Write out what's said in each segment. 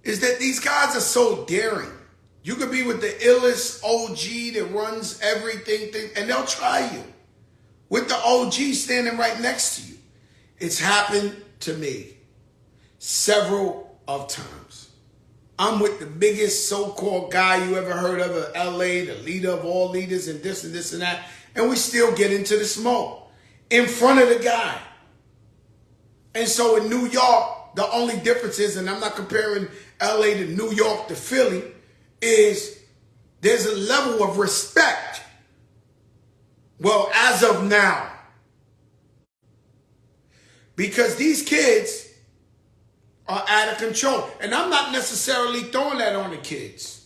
is that these guys are so daring. You could be with the illest OG that runs everything, and they'll try you with the OG standing right next to you. It's happened to me several of times. I'm with the biggest so-called guy you ever heard of in LA, the leader of all leaders, and this and that, and we still get into the smoke in front of the guy. And so in New York, the only difference is, and I'm not comparing LA to New York to Philly, is there's a level of respect. Well, as of now. Because these kids are out of control. And I'm not necessarily throwing that on the kids.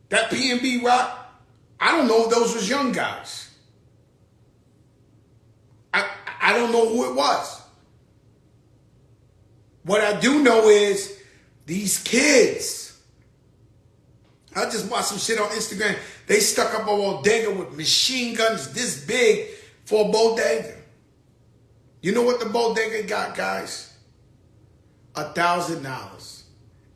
That P&B Rock, I don't know if those was young guys. I don't know who it was. What I do know is these kids. I just watched some shit on Instagram. They stuck up a bodega with machine guns this big for a bodega. You know what the bodega got, guys? $1,000.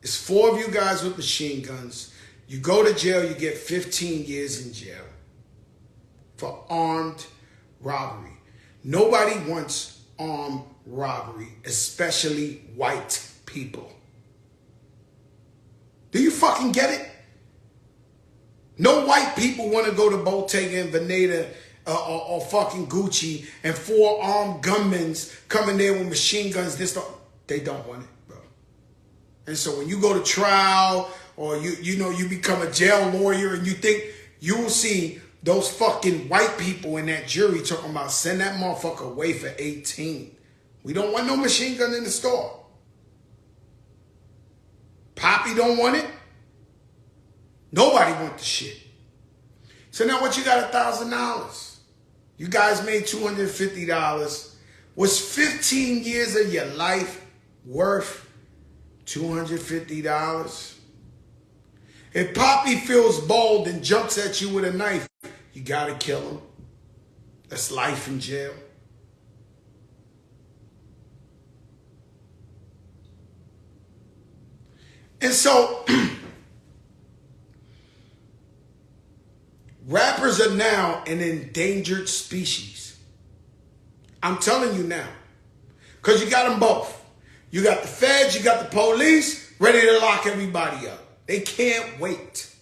It's 4 of you guys with machine guns. You go to jail, you get 15 years in jail for armed robbery. Nobody wants armed robbery, especially white people. Do you fucking get it? No white people want to go to Bottega and Veneta or fucking Gucci and 4 armed gunmen coming there with machine guns. They don't want it, bro. And so when you go to trial or you become a jail lawyer and you think you will see those fucking white people in that jury talking about send that motherfucker away for 18. We don't want no machine gun in the store. Poppy don't want it. Nobody want the shit. So now what you got $1,000? You guys made $250. Was 15 years of your life worth $250? If Poppy feels bold and jumps at you with a knife, you gotta kill him. That's life in jail. And so rappers are now an endangered species. I'm telling you now. Because you got them both. You got the feds, you got the police ready to lock everybody up. They can't wait.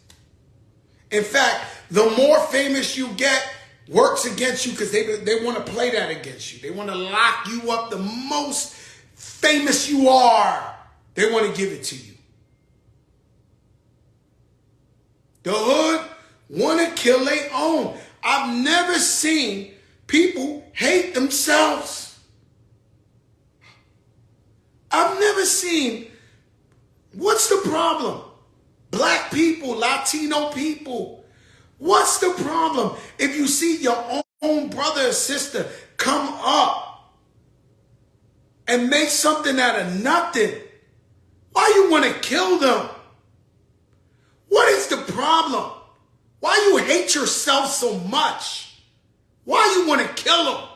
In fact, the more famous you get, works against you because they want to play that against you. They want to lock you up. The most famous you are, they want to give it to you. The hood want to kill their own. I've never seen people hate themselves. I've never seen. What's the problem? Black people, Latino people. What's the problem? If you see your own brother or sister come up and make something out of nothing, why you want to kill them? What is the problem? Why you hate yourself so much? Why you want to kill them?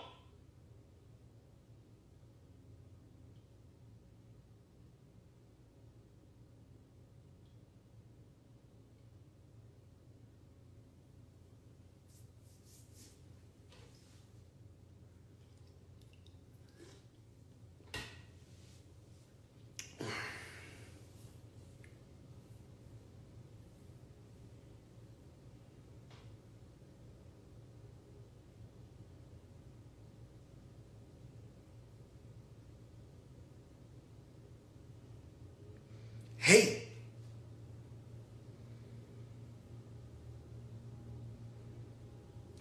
Hate.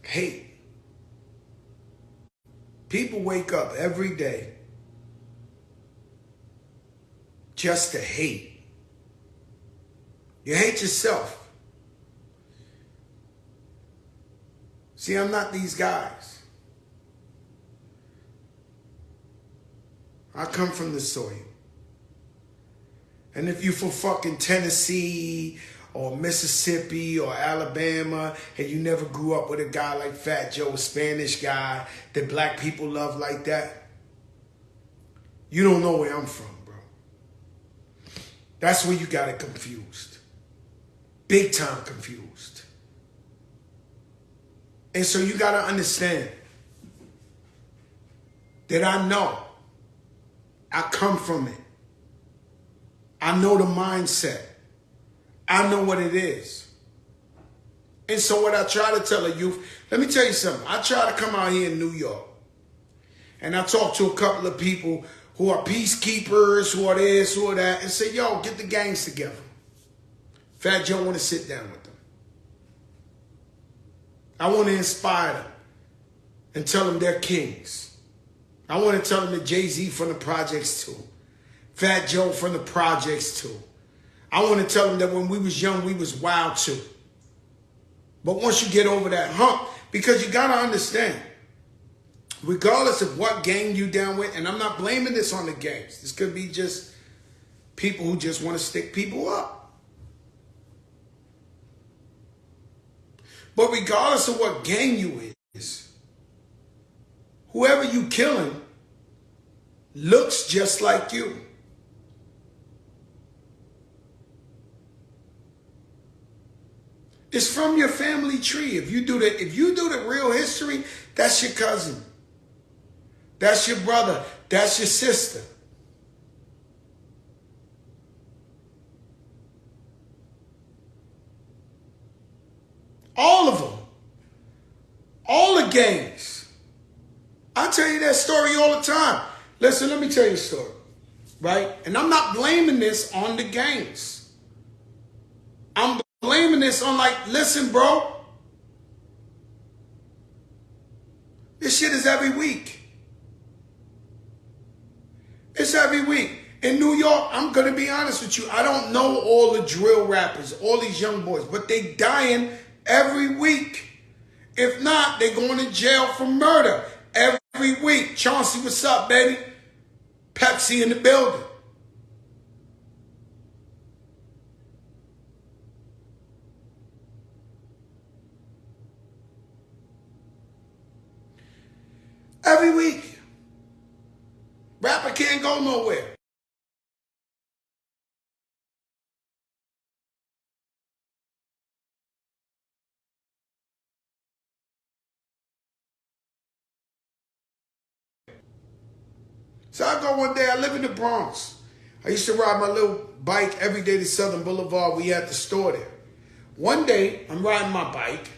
Hate. People wake up every day just to hate. You hate yourself. See, I'm not these guys. I come from the soil. And if you from fucking Tennessee or Mississippi or Alabama and you never grew up with a guy like Fat Joe, a Spanish guy that black people love like that, you don't know where I'm from, bro. That's where you got it confused. Big time confused. And so you got to understand that I know. I come from it. I know the mindset. I know what it is. And so what I try to tell the youth, let me tell you something. I try to come out here in New York and I talk to a couple of people who are peacekeepers, who are this, who are that, and say, yo, get the gangs together. Fat Joe want to sit down with them. I want to inspire them and tell them they're kings. I want to tell them that Jay-Z from the projects too. Fat Joe from the projects too. I want to tell them that when we was young, we was wild too. But once you get over that hump, because you got to understand, regardless of what gang you down with, and I'm not blaming this on the gangs. This could be just people who just want to stick people up. But regardless of what gang you is, whoever you killing looks just like you. It's from your family tree. If you do the real history, that's your cousin. That's your brother. That's your sister. All of them. All the gangs. I tell you that story all the time. Listen, let me tell you a story. Right? And I'm not blaming this on the gangs. I'm blaming this on listen, bro. This shit is every week. It's every week. In New York, I'm going to be honest with you. I don't know all the drill rappers, all these young boys, but they dying every week. If not, they going to jail for murder every week. Chauncey, what's up, baby? Pepsi in the building. Every week. Rapper can't go nowhere. So I go one day, I live in the Bronx. I used to ride my little bike every day to Southern Boulevard. We had the store there. One day, I'm riding my bike,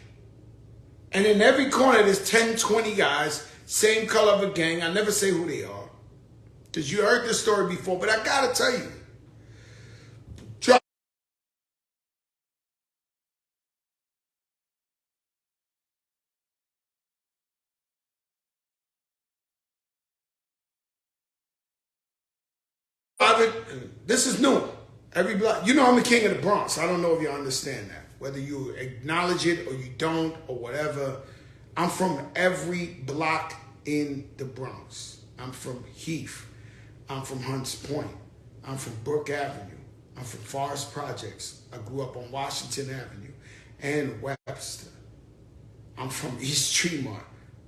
and in every corner there's 10, 20 guys, same color of a gang. I never say who they are, because you heard this story before, but I gotta tell you. This is new. Every block, you know I'm the king of the Bronx. I don't know if you understand that. Whether you acknowledge it or you don't or whatever. I'm from every block in the Bronx. I'm from Heath. I'm from Hunts Point. I'm from Brook Avenue. I'm from Forest Projects. I grew up on Washington Avenue and Webster. I'm from East Tremont.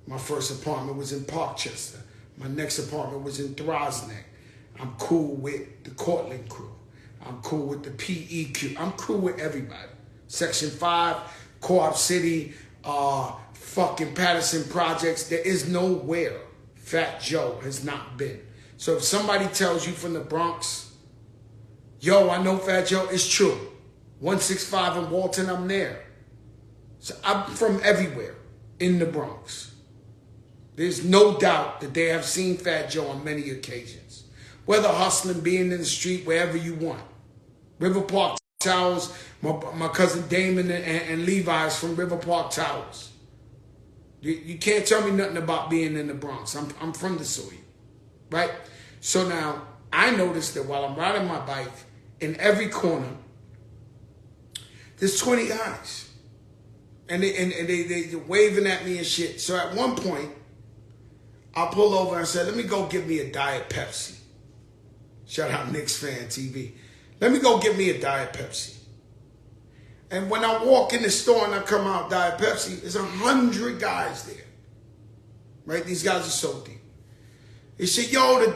My first apartment was in Parkchester. My next apartment was in Throsneck. I'm cool with the Cortland crew. I'm cool with the PEQ. I'm cool with everybody. Section 5, Co-op City, fucking Patterson Projects. There is nowhere Fat Joe has not been. So if somebody tells you from the Bronx, yo, I know Fat Joe, it's true. 165 in Walton, I'm there. So I'm from everywhere in the Bronx. There's no doubt that they have seen Fat Joe on many occasions. Whether hustling, being in the street, wherever you want. River Park Towers, my cousin Damon and Levi's from River Park Towers. You can't tell me nothing about being in the Bronx. I'm from the soil, right? So now, I noticed that while I'm riding my bike, in every corner, there's 20 guys. And they're waving at me and shit. So at one point, I pull over and said, let me go get me a Diet Pepsi. Shout out Knicks Fan TV. Let me go get me a Diet Pepsi. And when I walk in the store and I come out Diet Pepsi, there's 100 guys there. Right? These guys are so deep. They say, yo,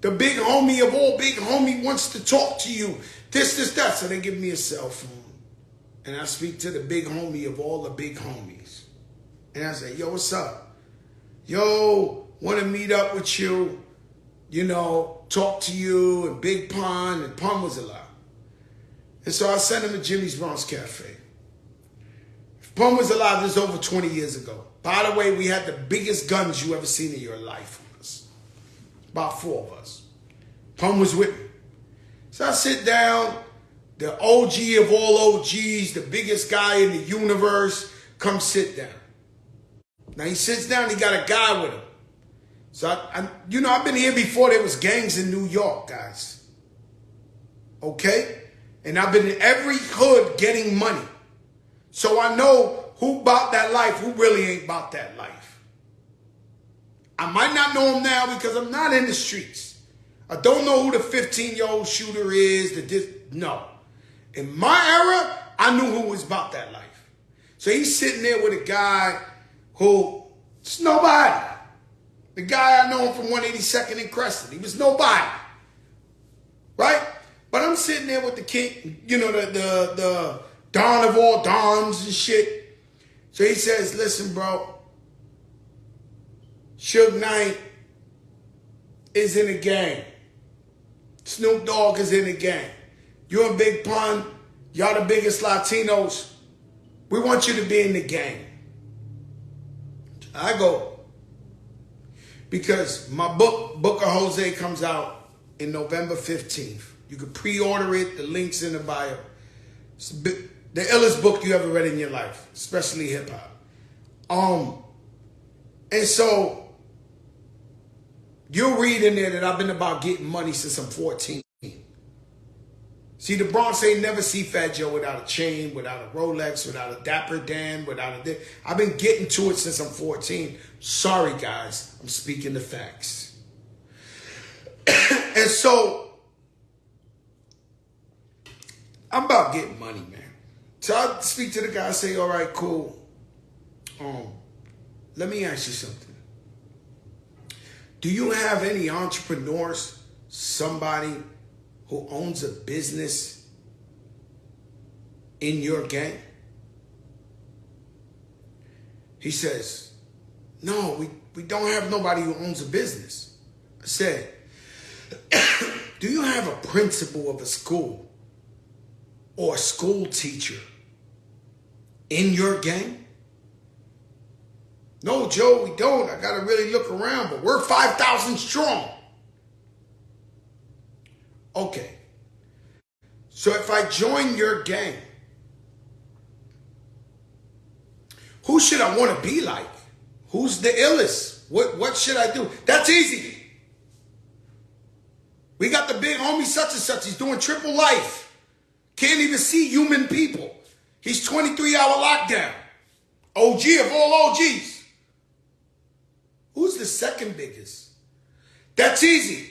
the big homie of all big homie wants to talk to you. this, that. So they give me a cell phone. And I speak to the big homie of all the big homies. And I say, yo, what's up? Yo, want to meet up with you, you know, talk to you, and Big Pun, and Pun was alive. And so I sent him to Jimmy's Bronx Cafe. If Pun was alive, this was over 20 years ago. By the way, we had the biggest guns you ever seen in your life on us. About 4 of us. Pun was with me. So I sit down, the OG of all OGs, the biggest guy in the universe, come sit down. Now he sits down, he got a guy with him. So, I've been here before there was gangs in New York, guys. Okay? And I've been in every hood getting money. So I know who about that life, who really ain't about that life. I might not know him now because I'm not in the streets. I don't know who the 15-year-old shooter is. No. In my era, I knew who was about that life. So he's sitting there with a guy who, it's nobody. The guy I know him from 182nd and Crescent. He was nobody. Right? But I'm sitting there with the king, the Don of all Dons and shit. So he says, listen, bro, Suge Knight is in a gang. Snoop Dogg is in the gang. You and Big Pun, y'all the biggest Latinos. We want you to be in the gang. I go, because my book of Jose, comes out in November 15th. You can pre-order it. The link's in the bio. It's the illest book you ever read in your life, especially hip-hop. And so you'll read in there that I've been about getting money since I'm 14. See, the Bronx ain't never see Fat Joe without a chain, without a Rolex, without a Dapper Dan, without a... I've been getting to it since I'm 14. Sorry, guys. I'm speaking the facts. And so, I'm about getting money, man. So I speak to the guy, say, all right, cool. Let me ask you something. Do you have any entrepreneurs, somebody who owns a business in your gang? He says, no, we don't have nobody who owns a business. I said, do you have a principal of a school or a school teacher in your gang? No, Joe, we don't. I got to really look around, but we're 5,000 strong. Okay. So if I join your gang, who should I want to be like? Who's the illest? What should I do? That's easy. We got the big homie such and such. He's doing triple life. Can't even see human people. He's 23-hour lockdown. OG of all OGs. Who's the second biggest? That's easy.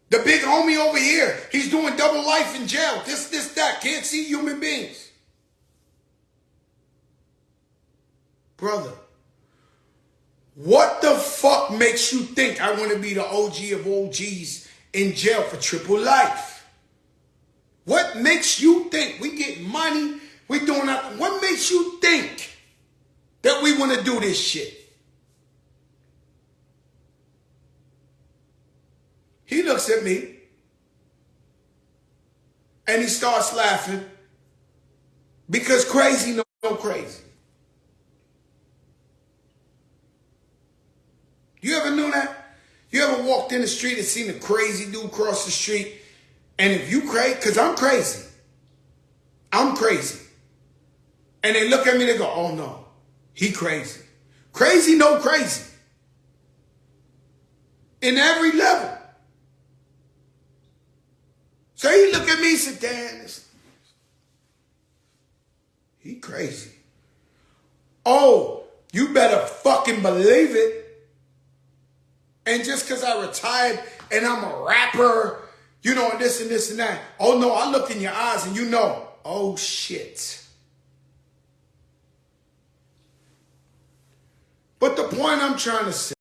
The big homie over here, he's doing double life in jail. This, that. Can't see human beings. Brother, what the fuck makes you think I want to be the OG of OGs in jail for triple life? What makes you think we get money, we doing that? What makes you think that we want to do this shit? He looks at me and he starts laughing because crazy no crazy. You ever knew that? You ever walked in the street and seen a crazy dude cross the street? And if you crazy, because I'm crazy. I'm crazy. And they look at me, they go, oh no, he crazy. Crazy no crazy. In every level. So he look at me and said, Dan, he crazy. Oh, you better fucking believe it. And just because I retired and I'm a rapper, and this and this and that. Oh no, I look in your eyes and oh shit. But the point I'm trying to say